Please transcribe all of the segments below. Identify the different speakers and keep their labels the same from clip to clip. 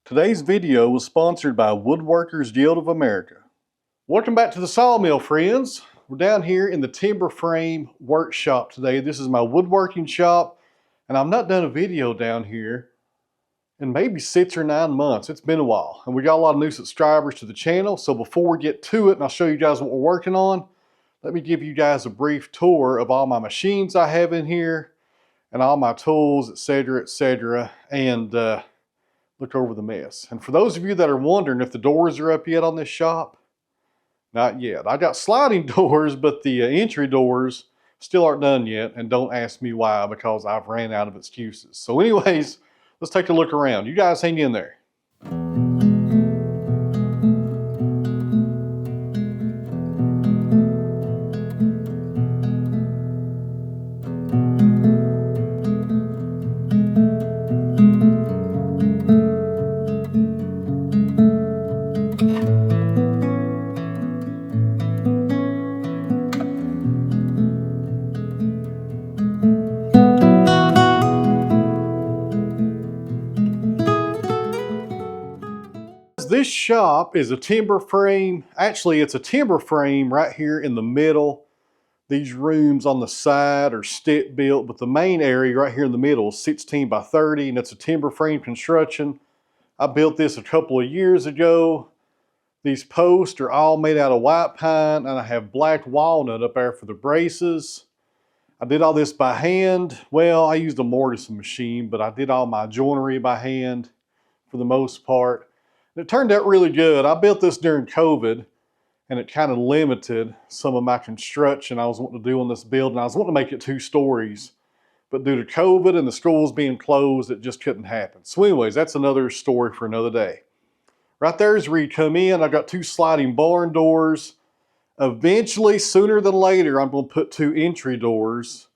Speaker 1: Today's video was sponsored by Woodworkers Guild of America. Welcome back to the Sawmill, friends. We're down here in the timber frame workshop today. This is my woodworking shop, and I've not done a video down here in maybe 6 or 9 months. It's been a while, and we got a lot of new subscribers to the channel. So before we get to it, and I'll show you guys what we're working on, let me give you guys a brief tour of all my machines I have in here and all my tools, etc., and look over the mess. And for those of you that are wondering if the doors are up yet on this shop, not yet. I got sliding doors, but the entry doors still aren't done yet, and don't ask me why, because I've ran out of excuses. So anyways, let's take a look around. You guys hang in there. This shop is a timber frame. Actually, it's a timber frame right here in the middle. These rooms on the side are stick built, but the main area right here in the middle is 16 by 30, and it's a timber frame construction. I built this a couple of years ago. These posts are all made out of white pine, and I have black walnut up there for the braces. I did all this by hand. Well, I used a mortise machine, but I did all my joinery by hand for the most part. It turned out really good. I built this during COVID, and it kind of limited some of my construction I was wanting to do on this building. I was wanting to make it 2 stories, but due to COVID and the schools being closed, it just couldn't happen. So anyways, that's another story for another day. Right there is where you come in. I've got 2 sliding barn doors. Eventually, sooner than later, I'm going to put 2 entry doors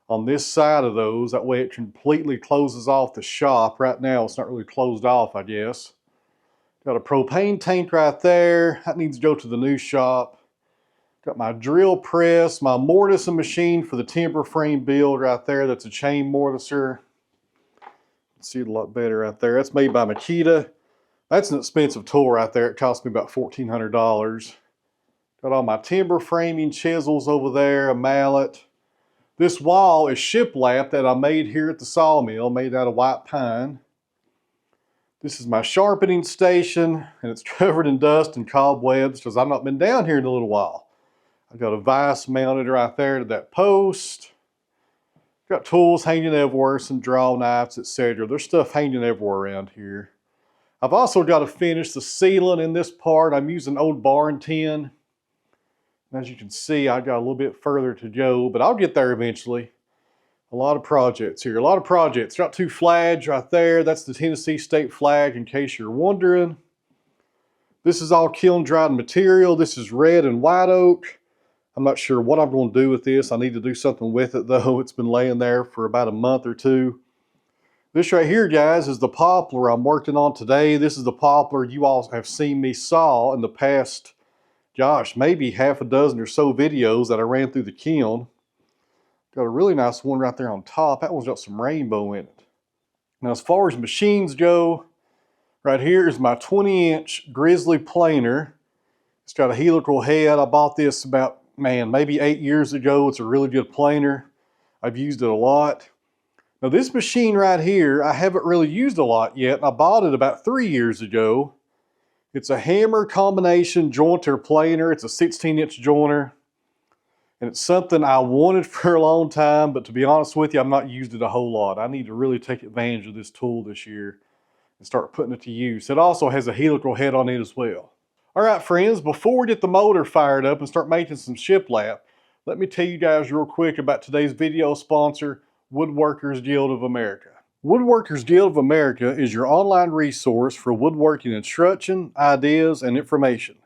Speaker 1: on this side of those. That way it completely closes off the shop. Right now, it's not really closed off, I guess. Got a propane tank right there. That needs to go to the new shop. Got my drill press, my mortise machine for the timber frame build right there. That's a chain mortiser. See it a lot better right there. That's made by Makita. That's an expensive tool right there. It cost me about $1,400. Got all my timber framing chisels over there, a mallet. This wall is shiplap that I made here at the sawmill, made out of white pine. This is my sharpening station, and it's covered in dust and cobwebs because I've not been down here in a little while. I've got a vise mounted right there to that post. Got tools hanging everywhere, some draw knives, etc. There's stuff hanging everywhere around here. I've also got to finish the ceiling in this part. I'm using old barn tin. As you can see, I got a little bit further to go, but I'll get there eventually. A lot of projects here, a lot of projects. Got 2 flags right there. That's the Tennessee state flag, in case you're wondering. This is all kiln dried material. This is red and white oak. I'm not sure what I'm going to do with this. I need to do something with it though. It's been laying there for about a month or 2. This right here, guys, is the poplar I'm working on today. This is the poplar you all have seen me saw in the past, gosh, maybe half a dozen or so videos that I ran through the kiln. Got a really nice one right there on top. That one's got some rainbow in it. Now, as far as machines go, right here is my 20-inch Grizzly planer. It's got a helical head. I bought this about, maybe 8 years ago. It's a really good planer. I've used it a lot. Now, this machine right here, I haven't really used a lot yet. I bought it about 3 years ago. It's a hammer combination jointer planer. It's a 16-inch jointer. And it's something I wanted for a long time, but to be honest with you, I've not used it a whole lot. I need to really take advantage of this tool this year and start putting it to use. It also has a helical head on it as well. All right, friends, before we get the motor fired up and start making some shiplap, let me tell you guys real quick about today's video sponsor, Woodworkers Guild of America. Woodworkers Guild of America is your online resource for woodworking instruction, ideas, and information.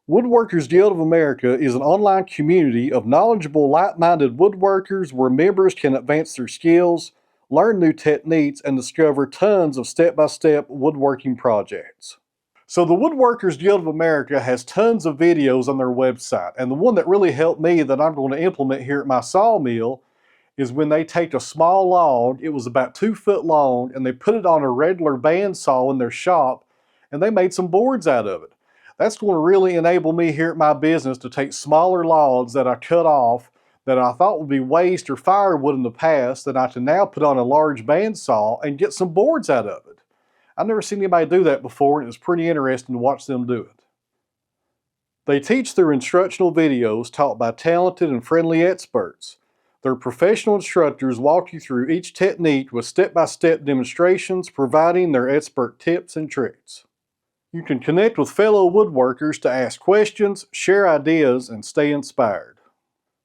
Speaker 1: Woodworkers Guild of America is an online community of knowledgeable, like-minded woodworkers where members can advance their skills, learn new techniques, and discover tons of step-by-step woodworking projects. So the Woodworkers Guild of America has tons of videos on their website, and the one that really helped me that I'm going to implement here at my sawmill is when they take a small log, it was about 2 foot long, and they put it on a regular bandsaw in their shop, and they made some boards out of it. That's going to really enable me here at my business to take smaller logs that I cut off that I thought would be waste or firewood in the past that I can now put on a large bandsaw and get some boards out of it. I've never seen anybody do that before, and it's pretty interesting to watch them do it. They teach through instructional videos taught by talented and friendly experts. Their professional instructors walk you through each technique with step-by-step demonstrations, providing their expert tips and tricks. You can connect with fellow woodworkers to ask questions, share ideas, and stay inspired.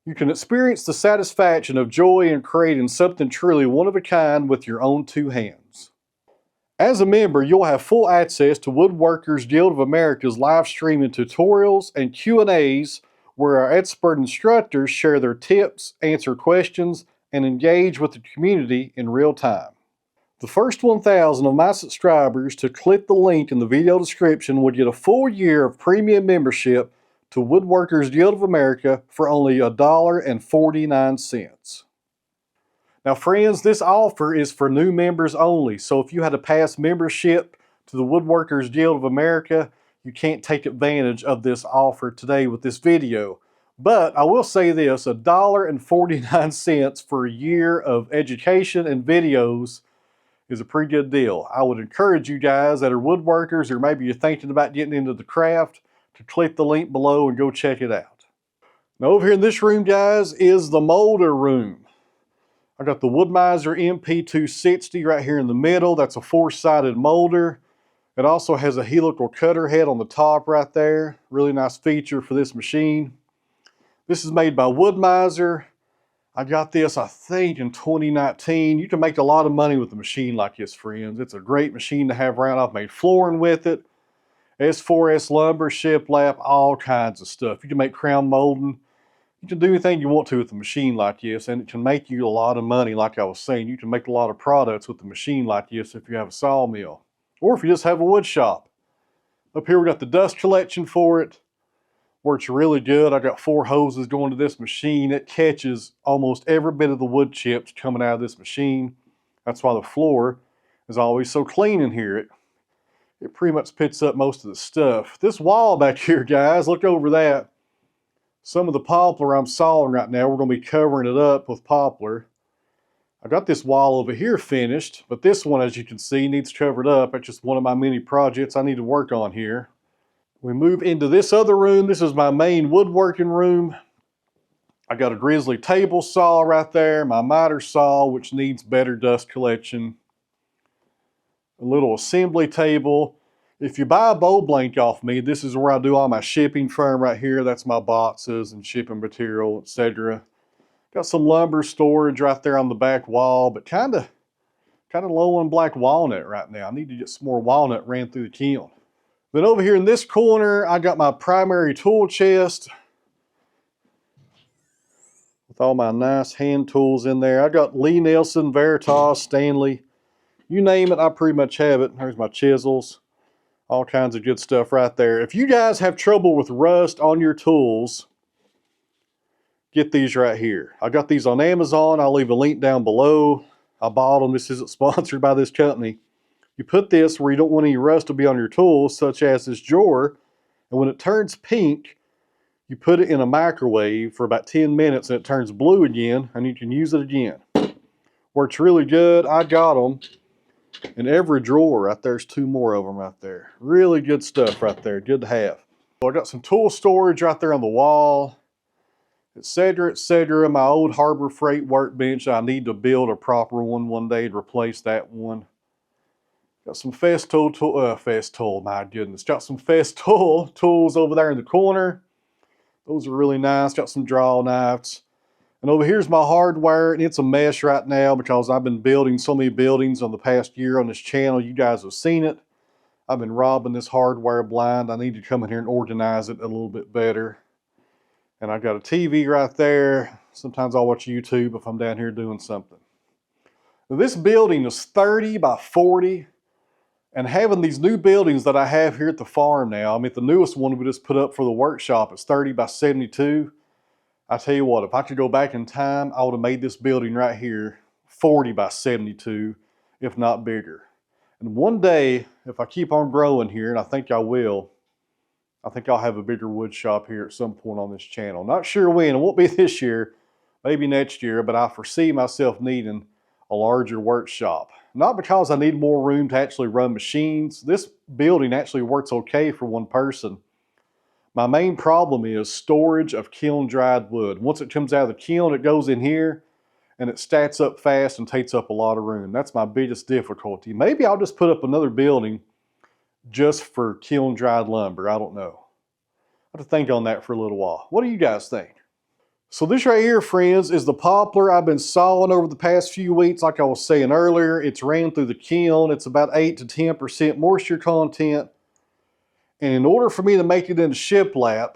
Speaker 1: You can experience the satisfaction of joy in creating something truly one-of-a-kind with your own 2 hands. As a member, you'll have full access to Woodworkers Guild of America's live streaming tutorials and Q&As where our expert instructors share their tips, answer questions, and engage with the community in real time. The first 1,000 of my subscribers to click the link in the video description would get a full year of premium membership to Woodworkers Guild of America for only $1.49. Now friends, this offer is for new members only, so if you had a past membership to the Woodworkers Guild of America, you can't take advantage of this offer today with this video. But I will say this, $1.49 for a year of education and videos is a pretty good deal. I would encourage you guys that are woodworkers or maybe you're thinking about getting into the craft to click the link below and go check it out. Now over here in this room, guys, is the molder room. I got the Wood-Mizer MP260 right here in the middle. That's a 4-sided molder. It also has a helical cutter head on the top right there. Really nice feature for this machine. This is made by Wood-Mizer. I got this, I think, in 2019. You can make a lot of money with a machine like this, friends. It's a great machine to have around. I've made flooring with it. S4S lumber, shiplap, all kinds of stuff. You can make crown molding. You can do anything you want to with a machine like this, and it can make you a lot of money. Like I was saying, you can make a lot of products with a machine like this if you have a sawmill, or if you just have a wood shop. Up here we got the dust collection for it. Works really good. I got 4 hoses going to this machine. It catches almost every bit of the wood chips coming out of this machine. That's why the floor is always so clean in here. It pretty much picks up most of the stuff. This wall back here, guys, look over that. Some of the poplar I'm sawing right now, we're going to be covering it up with poplar. I got this wall over here finished, but this one, as you can see, needs covered up. It's just one of my many projects I need to work on here. We move into this other room. This is my main woodworking room. I got a grizzly table saw right there, my miter saw, which needs better dust collection. A little assembly table. If you buy a bow blank off me, this is where I do all my shipping from right here. That's my boxes and shipping material, etc. Got some lumber storage right there on the back wall, but kind of low on black walnut right now. I need to get some more walnut ran through the kiln. Then over here in this corner, I got my primary tool chest with all my nice hand tools in there. I got Lee Nelson, Veritas, Stanley, you name it, I pretty much have it. There's my chisels. All kinds of good stuff right there. If you guys have trouble with rust on your tools, get these right here. I got these on Amazon. I'll leave a link down below. I bought them. This isn't sponsored by this company. You put this where you don't want any rust to be on your tools, such as this drawer, and when it turns pink, you put it in a microwave for about 10 minutes and it turns blue again, and you can use it again. Works really good. I got them in every drawer. Right there's 2 more of them right there. Really good stuff right there. Good to have. So I got some tool storage right there on the wall, etc., etc. My old Harbor Freight workbench. I need to build a proper one day to replace that one. Got some Festool my goodness. Got some Festool tools over there in the corner. Those are really nice. Got some draw knives. And over here's my hardware, and it's a mess right now because I've been building so many buildings on the past year on this channel. You guys have seen it. I've been robbing this hardware blind. I need to come in here and organize it a little bit better. And I've got a TV right there. Sometimes I'll watch YouTube if I'm down here doing something. Now, this building is 30 by 40. And having these new buildings that I have here at the farm now, I mean, the newest one we just put up for the workshop is 30 by 72. I tell you what, if I could go back in time, I would have made this building right here 40 by 72, if not bigger. And one day, if I keep on growing here, and I think I will, I think I'll have a bigger wood shop here at some point on this channel. Not sure when, it won't be this year, maybe next year, but I foresee myself needing a larger workshop. Not because I need more room to actually run machines. This building actually works okay for one person. My main problem is storage of kiln dried wood. Once it comes out of the kiln, it goes in here and it stacks up fast and takes up a lot of room. That's my biggest difficulty. Maybe I'll just put up another building just for kiln dried lumber. I don't know. I have to think on that for a little while. What do you guys think? So this right here, friends, is the poplar I've been sawing over the past few weeks. Like I was saying earlier, it's ran through the kiln. It's about 8 to 10% moisture content. And in order for me to make it into shiplap,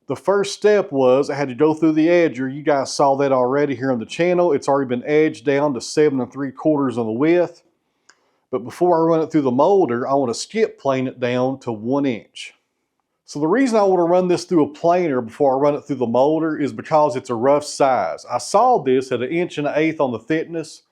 Speaker 1: the first step was I had to go through the edger. You guys saw that already here on the channel. It's already been edged down to 7 3/4 on the width. But before I run it through the molder, I want to skip plane it down to 1 inch. So the reason I want to run this through a planer before I run it through the molder is because it's a rough size. I saw this at 1 1/8 inches on the thickness.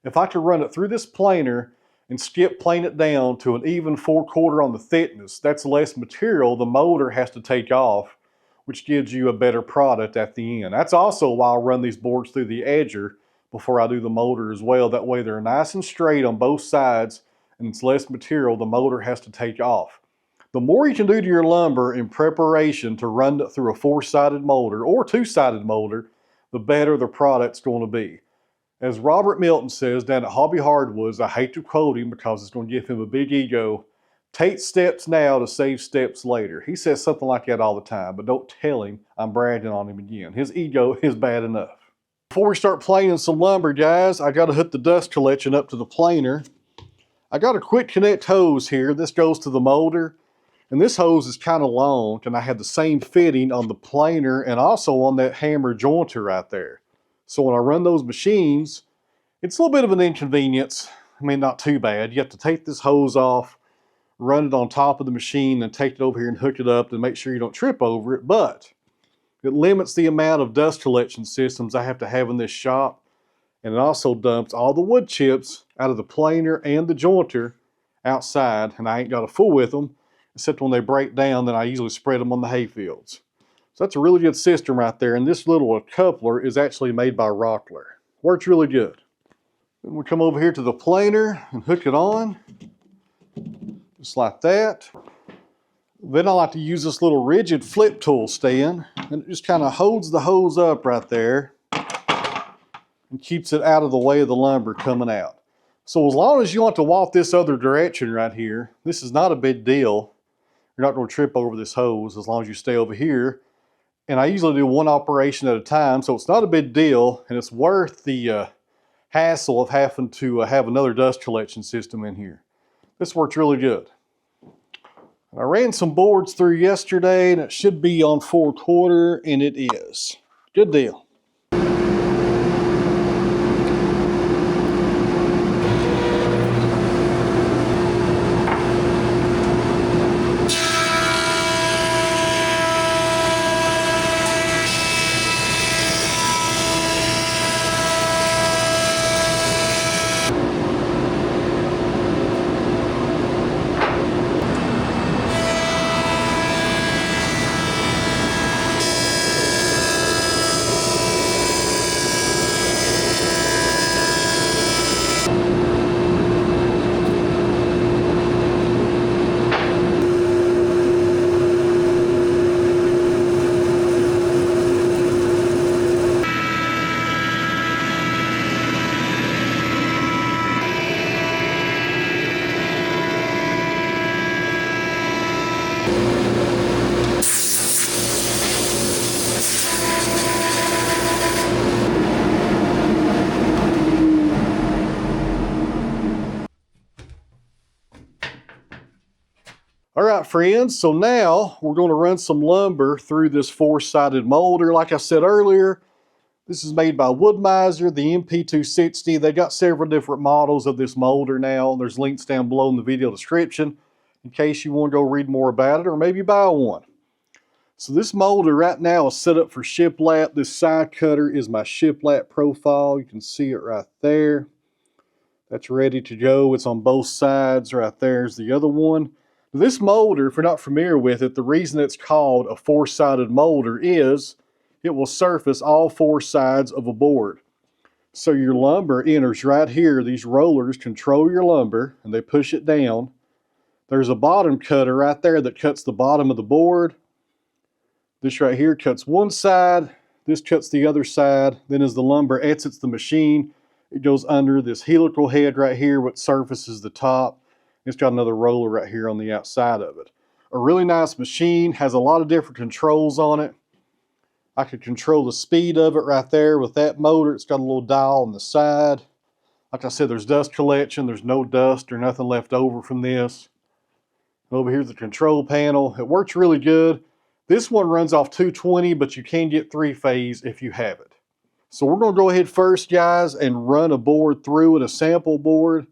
Speaker 1: If I could run it through this planer and skip plane it down to an even 4/4 on the thickness, that's less material the molder has to take off, which gives you a better product at the end. That's also why I run these boards through the edger before I do the molder as well. That way they're nice and straight on both sides and it's less material the molder has to take off. The more you can do to your lumber in preparation to run it through a 4-sided molder or 2-sided molder, the better the product's going to be. As Robert Milton says down at Hobby Hardwoods, I hate to quote him because it's going to give him a big ego, take steps now to save steps later. He says something like that all the time, but don't tell him I'm bragging on him again. His ego is bad enough. Before we start planing some lumber, guys, I got to hook the dust collection up to the planer. I got a quick connect hose here. This goes to the molder. And this hose is kind of long, and I have the same fitting on the planer and also on that hammer jointer right there. So when I run those machines, it's a little bit of an inconvenience. I mean, not too bad. You have to take this hose off, run it on top of the machine, and take it over here and hook it up to make sure you don't trip over it. But it limits the amount of dust collection systems I have to have in this shop. And it also dumps all the wood chips out of the planer and the jointer outside, and I ain't got to fool with them. Except when they break down, then I usually spread them on the hay fields. So that's a really good system right there. And this little coupler is actually made by Rockler. Works really good. Then we come over here to the planer and hook it on. Just like that. Then I like to use this little rigid flip tool stand. And it just kind of holds the hose up right there. And keeps it out of the way of the lumber coming out. So as long as you want to walk this other direction right here, this is not a big deal. You're not going to trip over this hose as long as you stay over here. And I usually do one operation at a time, so it's not a big deal, and it's worth the hassle of having to have another dust collection system in here. This works really good. I ran some boards through yesterday, and it should be on 4/4, and it is. Good deal. All right, friends, so now we're going to run some lumber through this 4-sided molder. Like I said earlier, this is made by Wood-Mizer, the MP260. They got several different models of this molder now. There's links down below in the video description in case you want to go read more about it or maybe buy one. So this molder right now is set up for shiplap. This side cutter is my shiplap profile. You can see it right there. That's ready to go. It's on both sides. Right there's the other one. This molder, if you're not familiar with it, the reason it's called a four-sided molder is it will surface all four sides of a board. So your lumber enters right here. These rollers control your lumber and they push it down. There's a bottom cutter right there that cuts the bottom of the board. This right here cuts one side, this cuts the other side. Then as the lumber exits the machine, it goes under this helical head right here, which surfaces the top. It's got another roller right here on the outside of it. A really nice machine, has a lot of different controls on it. I could control the speed of it right there with that motor. It's got a little dial on the side. Like I said, there's dust collection. There's no dust or nothing left over from this. Over here's the control panel. It works really good. This one runs off 220, but you can get 3-phase if you have it. So we're going to go ahead first, guys, and run a board through it, a sample board,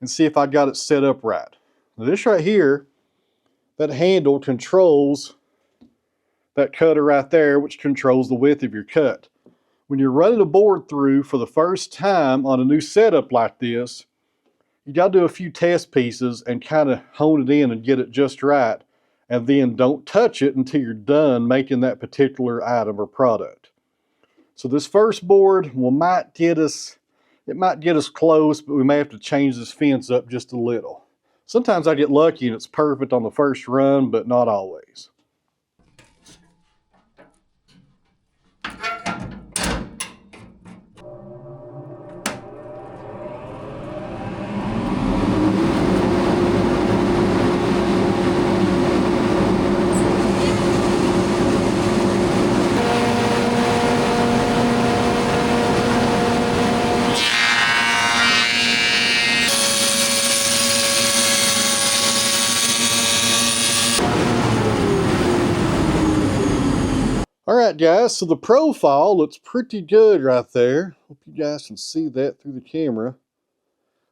Speaker 1: and see if I got it set up right. Now this right here, that handle controls that cutter right there, which controls the width of your cut. When you're running a board through for the first time on a new setup like this, you got to do a few test pieces and kind of hone it in and get it just right. And then don't touch it until you're done making that particular item or product. So this first board it might get us close, but we may have to change this fence up just a little. Sometimes I get lucky and it's perfect on the first run, but not always. Alright guys, so the profile looks pretty good right there. Hope you guys can see that through the camera.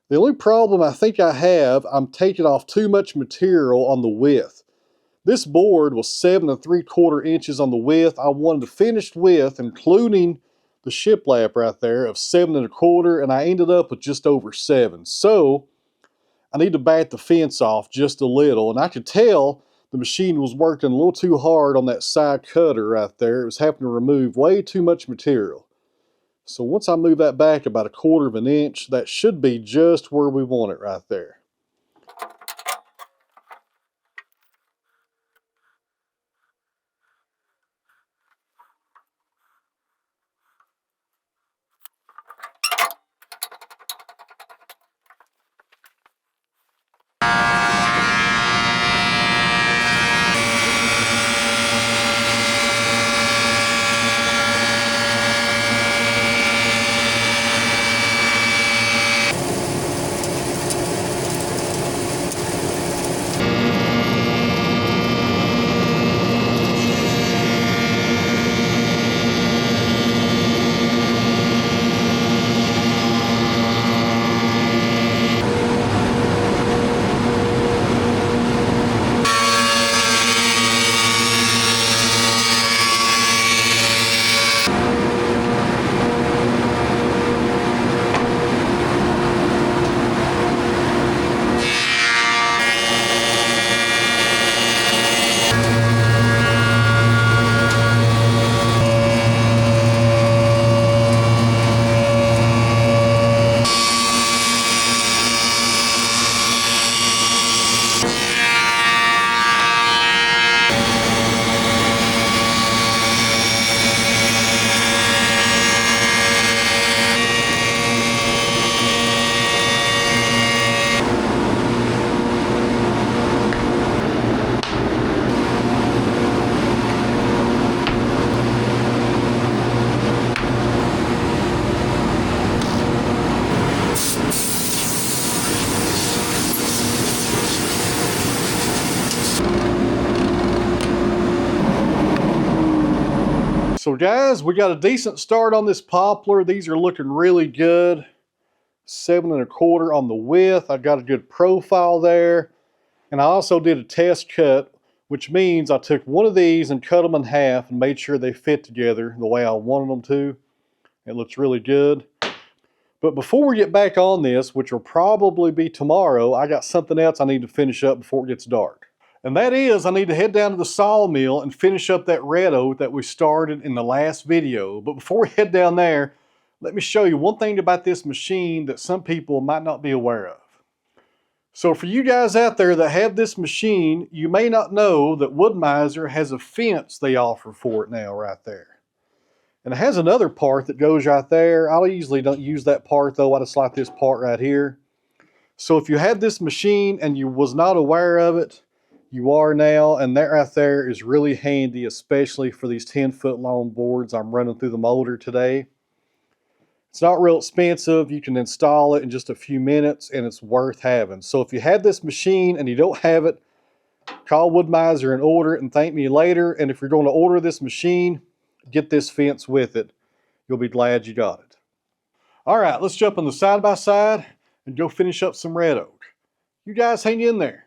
Speaker 1: The only problem I think I have, I'm taking off too much material on the width. This board was 7 3/4 inches on the width. I wanted a finished width, including the shiplap right there, of 7 1/4, and I ended up with just over 7. So I need to bat the fence off just a little, and I could tell the machine was working a little too hard on that side cutter right there. It was having to remove way too much material. So once I move that back about 1/4 inch, that should be just where we want it right there. So guys, we got a decent start on this poplar. These are looking really good. 7 1/4 on the width. I got a good profile there. And I also did a test cut which means I took one of these and cut them in half and made sure they fit together the way I wanted them to. It looks really good. But before we get back on this, which will probably be tomorrow, I got something else I need to finish up before it gets dark. And that is, I need to head down to the sawmill and finish up that red oak that we started in the last video. But before we head down there, let me show you one thing about this machine that some people might not be aware of. So for you guys out there that have this machine, you may not know that WoodMizer has a fence they offer for it now right there. And it has another part that goes right there. I usually don't use that part though. I just like this part right here. So if you have this machine and you was not aware of it, you are now, and that right there is really handy, especially for these 10-foot long boards I'm running through the molder today. It's not real expensive. You can install it in just a few minutes and it's worth having. So if you have this machine and you don't have it, call WoodMizer and order it and thank me later. And if you're going to order this machine, get this fence with it. You'll be glad you got it. All right, let's jump on the side by side and go finish up some red oak. You guys hang in there.